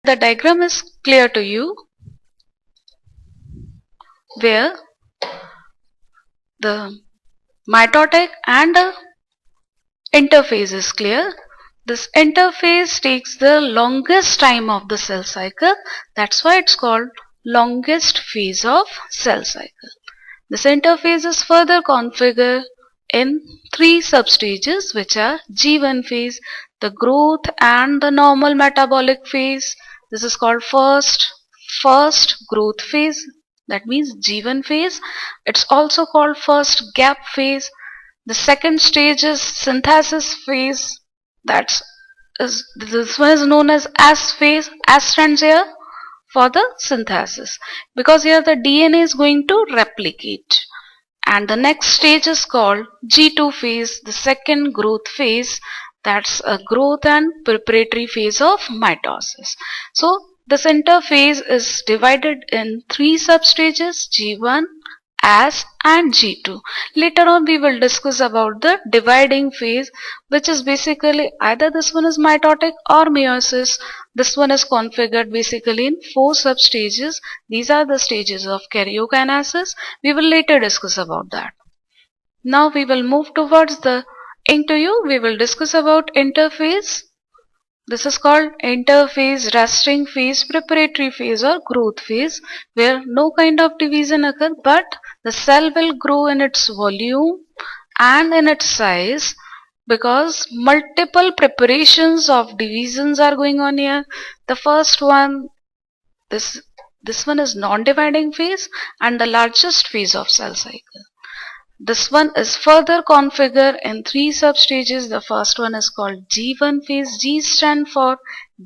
The diagram is clear to you, where the mitotic and the interphase is clear. This interphase takes the longest time of the cell cycle. That's why it's called longest phase of cell cycle. This interphase is further configured in three substages, which are G1 phase, the growth and the normal metabolic phase. This is called first growth phase. That means G1 phase. It's also called first gap phase. The second stage is synthesis phase. This one is known as S phase. S stands here for the synthesis, because here the DNA is going to replicate. And the next stage is called G2 phase, the second growth phase. That's a growth and preparatory phase of mitosis. So this interphase is divided in three substages: G1, S and G2. Later on we will discuss about the dividing phase, which is basically either this one is mitotic or meiosis. This one is configured basically in four substages. These are the stages of karyokinesis. We will later discuss about that. Now we will move towards the into you. We will discuss about interphase. This is called interphase, resting phase, preparatory phase or growth phase, where no kind of division occurs, but the cell will grow in its volume and in its size, because multiple preparations of divisions are going on here. The first one, this one is non-dividing phase and the largest phase of cell cycle. This one is further configured in three substages. The first one is called G1 phase. G stands for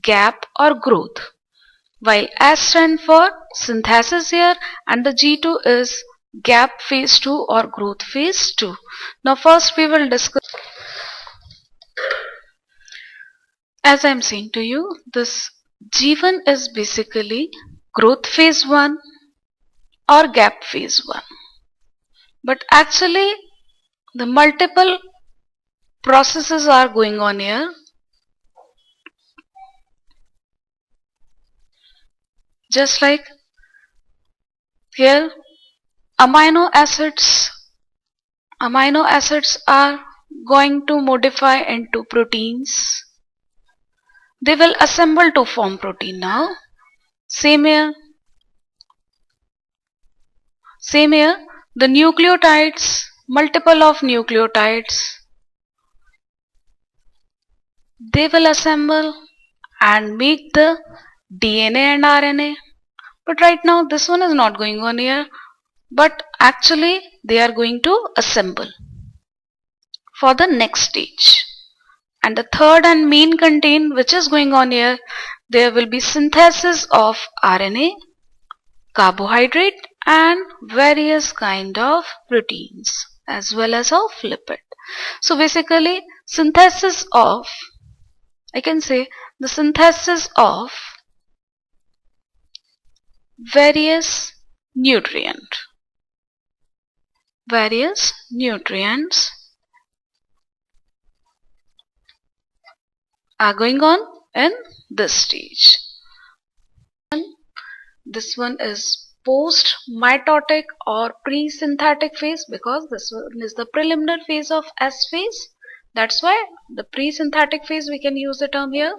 gap or growth, while S stands for synthesis here, and the G2 is gap phase 2 or growth phase 2. Now first we will discuss, as I am saying to you, this G1 is basically growth phase 1 or gap phase 1. But actually the multiple processes are going on here. Just like here, amino acids are going to modify into proteins. They will assemble to form protein now. Same here. The nucleotides, multiple of nucleotides, they will assemble and make the DNA and RNA. But right now this one is not going on here, but actually they are going to assemble for the next stage. And the third and main content which is going on here, there will be synthesis of RNA, carbohydrate and various kind of proteins as well as of lipid. So basically synthesis of, I can say, the synthesis of various nutrients are going on in this stage. This one is post mitotic or pre-synthetic phase, because this one is the preliminary phase of S phase. That's why the pre-synthetic phase we can use the term here,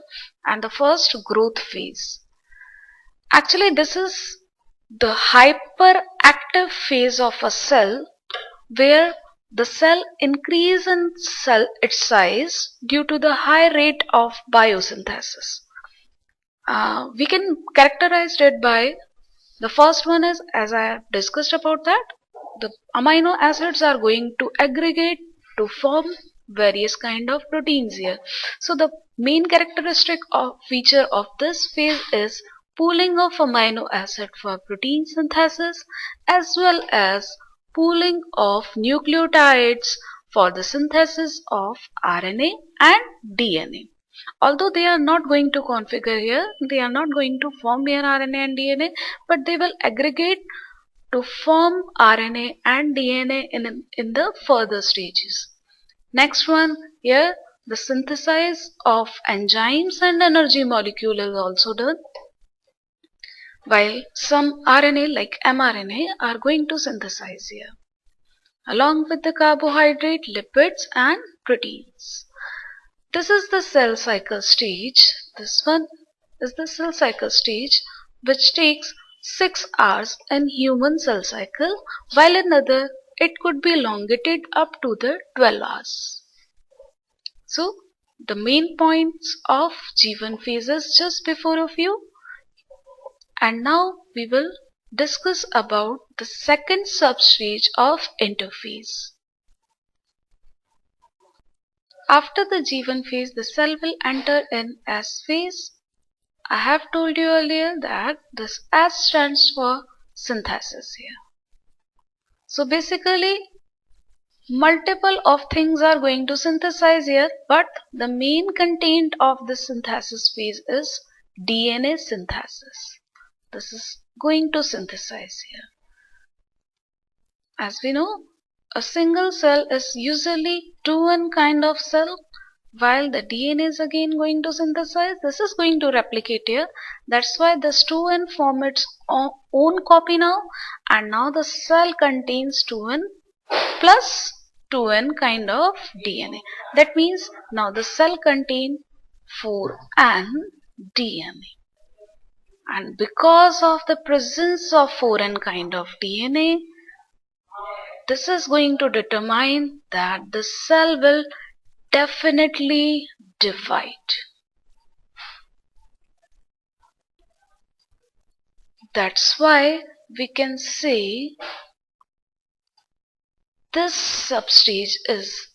and the first growth phase. Actually this is the hyperactive phase of a cell, where the cell increase in its size due to the high rate of biosynthesis. We can characterize it by, the first one is, as I have discussed about that, the amino acids are going to aggregate to form various kind of proteins here. So the main characteristic or feature of this phase is pooling of amino acid for protein synthesis, as well as pooling of nucleotides for the synthesis of RNA and DNA. Although they are not going to configure here, they are not going to form here RNA and DNA, but they will aggregate to form RNA and DNA in the further stages. Next one here, the synthesis of enzymes and energy molecule is also done. while some RNA like mRNA are going to synthesize here, along with the carbohydrate, lipids and proteins. This is the cell cycle stage. This one is the cell cycle stage, which takes 6 hours in human cell cycle, while in other it could be elongated up to the 12 hours. So the main points of G1 phases just before of you, and now we will discuss about the second substage of interphase. After the G1 phase, the cell will enter in S phase. I have told you earlier that this S stands for synthesis here. So basically, multiple of things are going to synthesize here, but the main content of this synthesis phase is DNA synthesis. This is going to synthesize here. As we know, a single cell is usually 2N kind of cell, while the DNA is again going to synthesize. This is going to replicate here. That's why this 2N form its own copy now, and now the cell contains 2N plus 2N kind of DNA. That means now the cell contains 4N DNA. And because of the presence of 4N kind of DNA, this is going to determine that the cell will definitely divide. That's why we can say this substage is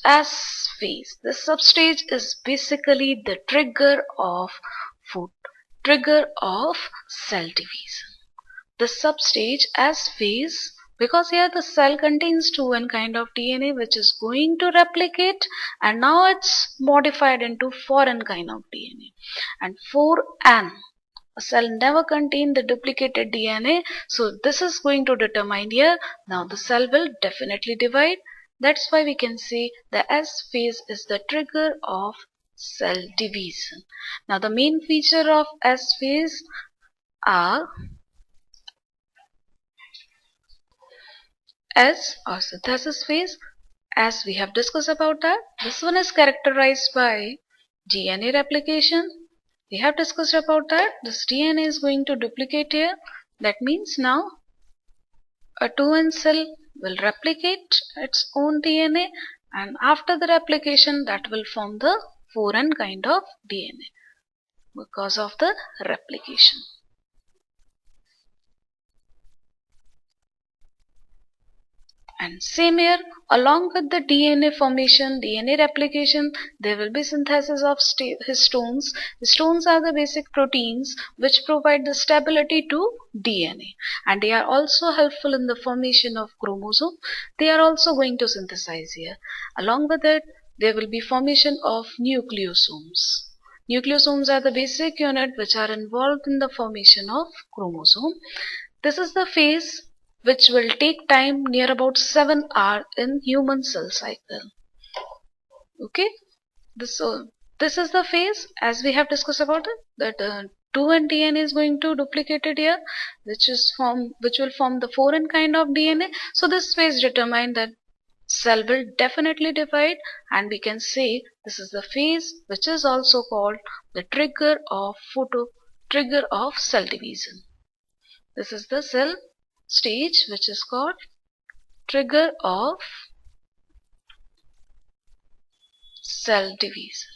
S phase. This substage is basically the trigger of cell division. The substage S phase, because here the cell contains 2N kind of DNA which is going to replicate, and now it's modified into 4N kind of DNA. And 4N, a cell never contained the duplicated DNA, so this is going to determine here, now the cell will definitely divide. That's why we can say the S phase is the trigger of cell division. Now the main feature of S phase are S or synthesis phase, as we have discussed about that. This one is characterized by DNA replication. We have discussed about that. This DNA is going to duplicate here. That means now a 2N cell will replicate its own DNA, and after the replication that will form the 4N kind of DNA because of the replication. And same here, along with the DNA formation, DNA replication, there will be synthesis of histones. Histones are the basic proteins which provide the stability to DNA, and they are also helpful in the formation of chromosome. They are also going to synthesize here. Along with it, there will be formation of nucleosomes. Nucleosomes are the basic unit which are involved in the formation of chromosome. This is the phase which will take time near about 7 hours in human cell cycle. Okay, this is the phase, as we have discussed about it, that 2N DNA is going to duplicate it here, which will form the 4N kind of DNA. So this phase determines that cell will definitely divide, and we can say this is the phase which is also called the trigger of cell division. This is the cell stage which is called trigger of cell division.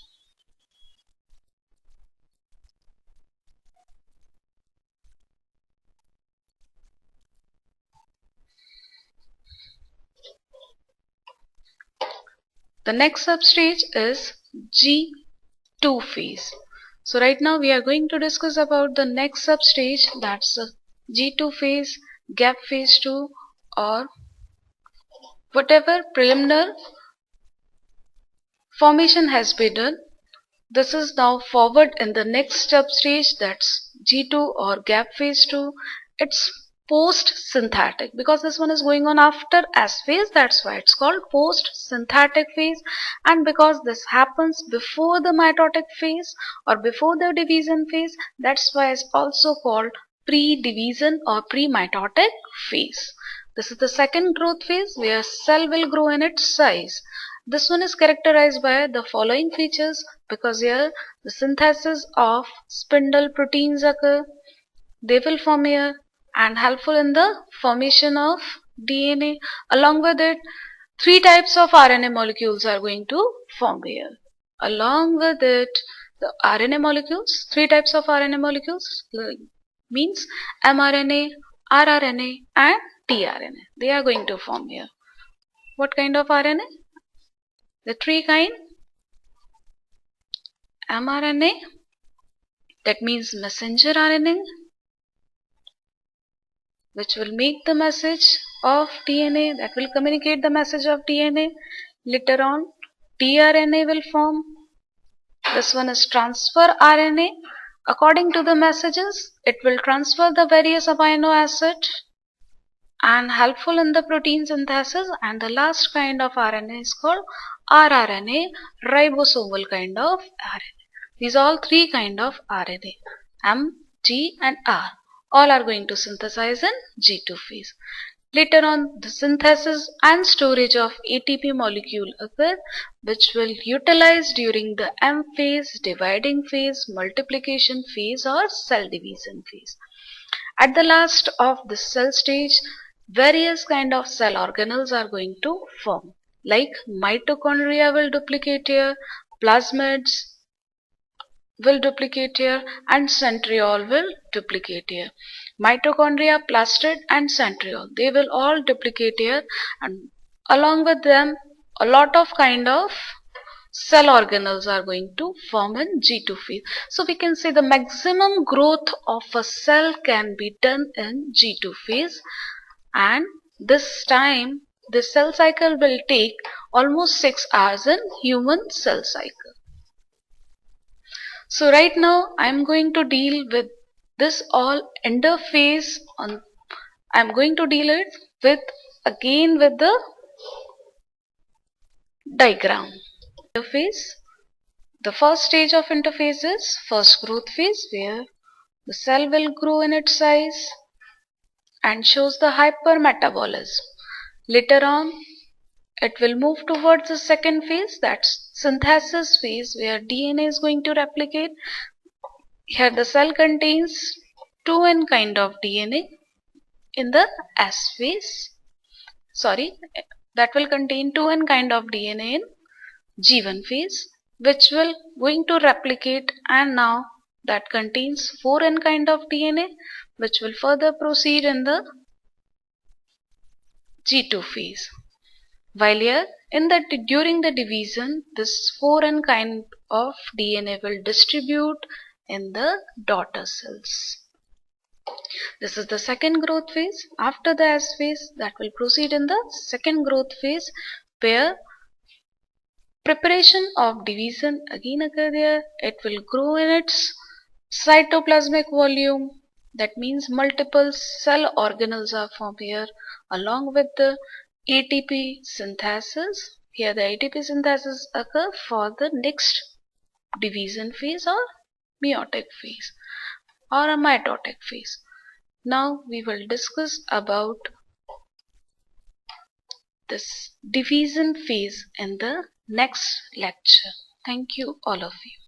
The next substage is G2 phase. So right now we are going to discuss about the next substage, that's G2 phase, gap phase 2, or whatever preliminary formation has been done. This is now forward in the next substage, that's G2 or gap phase 2. It's post-synthetic, because this one is going on after S phase, that's why it's called post-synthetic phase. And because this happens before the mitotic phase or before the division phase, that's why it's also called pre-division or pre-mitotic phase. This is the second growth phase where cell will grow in its size. This one is characterized by the following features, because here the synthesis of spindle proteins occur. They will form here and helpful in the formation of DNA. Along with it, three types of RNA molecules are going to form here. Along with it, the RNA molecules, three types of RNA molecules means mRNA, rRNA and tRNA. They are going to form here. What kind of RNA? The three kind. mRNA, that means messenger RNA, which will make the message of DNA, that will communicate the message of DNA. Later on, tRNA will form. This one is transfer RNA. According to the messages, it will transfer the various amino acids and helpful in the protein synthesis. And the last kind of RNA is called rRNA, ribosomal kind of RNA. These are all three kind of RNA, M, G and R. All are going to synthesize in G2 phase. Later on, the synthesis and storage of ATP molecule occur, which will utilize during the M phase, dividing phase, multiplication phase or cell division phase. At the last of the cell stage, various kind of cell organelles are going to form, like mitochondria will duplicate here, plasmids will duplicate here and centriole will duplicate here. Mitochondria, plastid and centriole, they will all duplicate here, and along with them a lot of kind of cell organelles are going to form in G2 phase. So we can say the maximum growth of a cell can be done in G2 phase, and this time the cell cycle will take almost 6 hours in human cell cycle. So right now I am going to deal with this all interphase on. I am going to deal it with again with the diagram. Interphase. The first stage of interphase is first growth phase, where the cell will grow in its size and shows the hypermetabolism. Later on, it will move towards the second phase, that's synthesis phase, where DNA is going to replicate. Here the cell contains 2n kind of DNA in the S phase. That will contain 2n kind of DNA in G1 phase, which will going to replicate, and now that contains 4n kind of DNA, which will further proceed in the G2 phase. While here during the division, this 4n kind of DNA will distribute in the daughter cells. This is the second growth phase. After the S phase, that will proceed in the second growth phase, where preparation of division again occur there. It will grow in its cytoplasmic volume. That means multiple cell organelles are formed here, along with the ATP synthesis. Here the ATP synthesis occur for the next division phase or meiotic phase or a mitotic phase. Now we will discuss about this division phase in the next lecture. Thank you all of you.